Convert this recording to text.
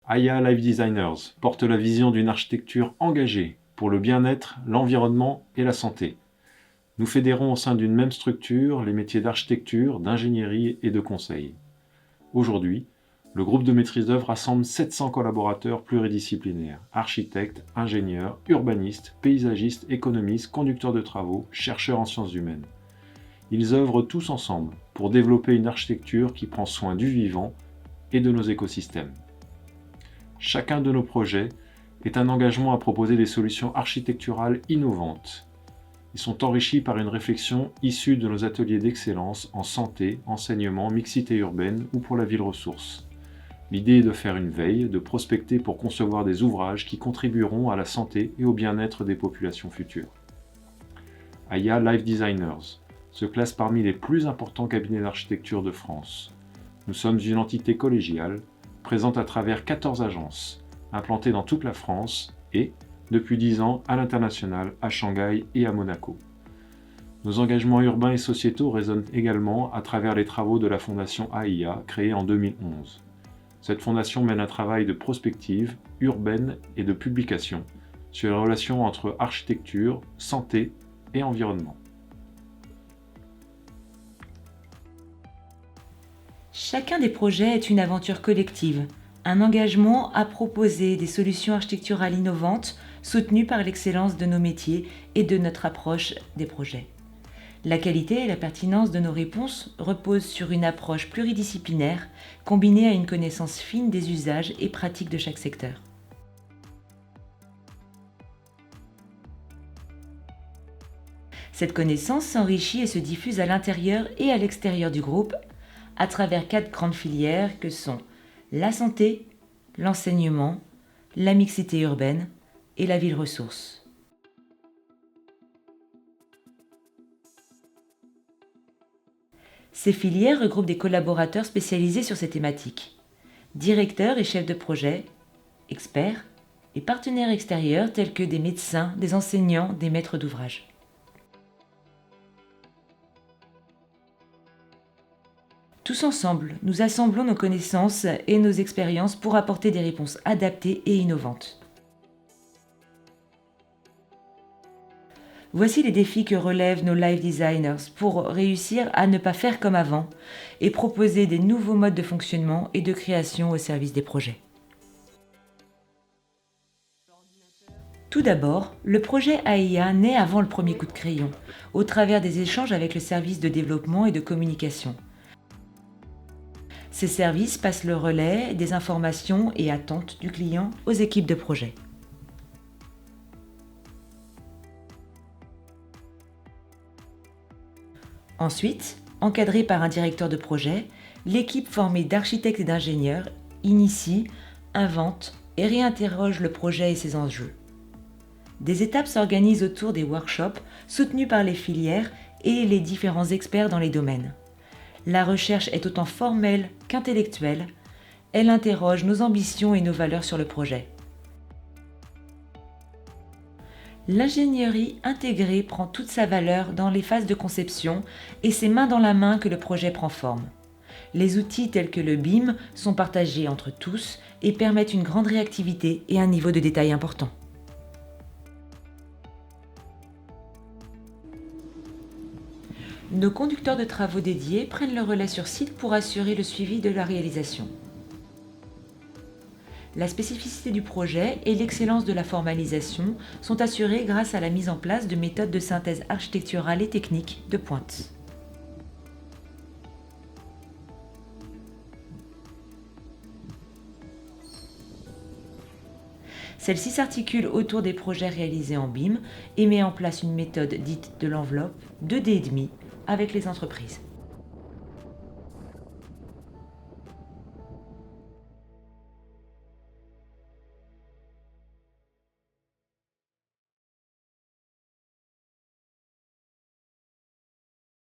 Aya Life Designers porte la vision d'une architecture engagée pour le bien-être, l'environnement et la santé. Nous fédérons au sein d'une même structure les métiers d'architecture, d'ingénierie et de conseil. Aujourd'hui, le groupe de maîtrise d'œuvre rassemble 700 collaborateurs pluridisciplinaires, architectes, ingénieurs, urbanistes, paysagistes, économistes, conducteurs de travaux, chercheurs en sciences humaines. Ils œuvrent tous ensemble pour développer une architecture qui prend soin du vivant et de nos écosystèmes. Chacun de nos projets est un engagement à proposer des solutions architecturales innovantes. Ils sont enrichis par une réflexion issue de nos ateliers d'excellence en santé, enseignement, mixité urbaine ou pour la ville ressource. L'idée est de faire une veille, de prospecter pour concevoir des ouvrages qui contribueront à la santé et au bien-être des populations futures. Aya Life Designers se classe parmi les plus importants cabinets d'architecture de France. Nous sommes une entité collégiale, présente à travers 14 agences, implantées dans toute la France et, depuis 10 ans, à l'international, à Shanghai et à Monaco. Nos engagements urbains et sociétaux résonnent également à travers les travaux de la Fondation AIA, créée en 2011. Cette fondation mène un travail de prospective urbaine et de publication sur les relations entre architecture, santé et environnement. Chacun des projets est une aventure collective, un engagement à proposer des solutions architecturales innovantes soutenues par l'excellence de nos métiers et de notre approche des projets. La qualité et la pertinence de nos réponses reposent sur une approche pluridisciplinaire combinée à une connaissance fine des usages et pratiques de chaque secteur. Cette connaissance s'enrichit et se diffuse à l'intérieur et à l'extérieur du groupe à travers 4 grandes filières que sont la santé, l'enseignement, la mixité urbaine et la ville ressource. Ces filières regroupent des collaborateurs spécialisés sur ces thématiques, directeurs et chefs de projet, experts et partenaires extérieurs tels que des médecins, des enseignants, des maîtres d'ouvrage. Tous ensemble, nous assemblons nos connaissances et nos expériences pour apporter des réponses adaptées et innovantes. Voici les défis que relèvent nos life designers pour réussir à ne pas faire comme avant et proposer des nouveaux modes de fonctionnement et de création au service des projets. Tout d'abord, le projet AIA naît avant le premier coup de crayon, au travers des échanges avec le service de développement et de communication. Ces services passent le relais des informations et attentes du client aux équipes de projet. Ensuite, encadrée par un directeur de projet, l'équipe formée d'architectes et d'ingénieurs initie, invente et réinterroge le projet et ses enjeux. Des étapes s'organisent autour des workshops soutenus par les filières et les différents experts dans les domaines. La recherche est autant formelle qu'intellectuelle. Elle interroge nos ambitions et nos valeurs sur le projet. L'ingénierie intégrée prend toute sa valeur dans les phases de conception et c'est main dans la main que le projet prend forme. Les outils tels que le BIM sont partagés entre tous et permettent une grande réactivité et un niveau de détail important. Nos conducteurs de travaux dédiés prennent le relais sur site pour assurer le suivi de la réalisation. La spécificité du projet et l'excellence de la formalisation sont assurées grâce à la mise en place de méthodes de synthèse architecturale et technique de pointe. Celle-ci s'articule autour des projets réalisés en BIM et met en place une méthode dite de l'enveloppe 2D et demi avec les entreprises.